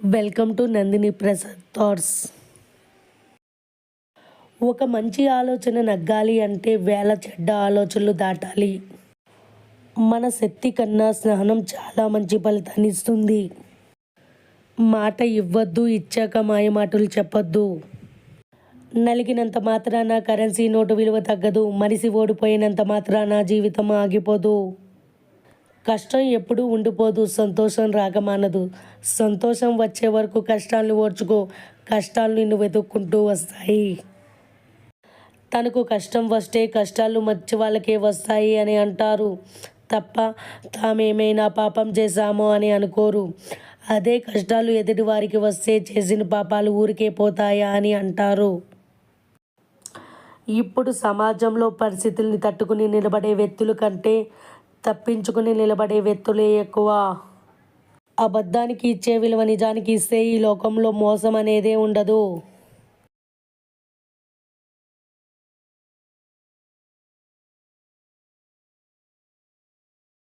Welcome to Nandini Prasad thoughts. ఒక మంచి ఆలోచన నగ్గాలి అంటే వేల చెడ్డ ఆలోచనలు దాటాలి. మన శక్తి కన్నా స్నానం చాలా మంచి ఫలితాన్ని ఇస్తుంది. మాట ఇవ్వద్దు, ఇచ్చాక మాయమాటలు చెప్పొద్దు. నలిగినంత మాత్రాన కరెన్సీ నోటు విలువ తగ్గదు. మనిషి ఓడిపోయినంత మాత్రాన జీవితం ఆగిపోదు. కష్టం ఎప్పుడూ ఉండిపోదు, సంతోషం రాగమానదు. సంతోషం వచ్చే వరకు కష్టాలను ఓర్చుకో, కష్టాలు నిన్ను వెతుక్కుంటూ వస్తాయి. తనకు కష్టం వస్తే కష్టాలు మంచి వాళ్ళకే వస్తాయి అని అంటారు తప్ప తామేమైనా పాపం చేశామో అని అనుకోరు. అదే కష్టాలు ఎదుటి వారికి వస్తే చేసిన పాపాలు ఊరికే పోతాయా అని అంటారు. ఇప్పుడు సమాజంలో పరిస్థితుల్ని తట్టుకుని నిలబడే వ్యక్తుల కంటే తప్పించుకుని నిలబడే వ్యక్తులే ఎక్కువ. అబద్ధానికి ఇచ్చే విలువ నిజానికి ఇస్తే ఈ లోకంలో మోసం అనేదే ఉండదు.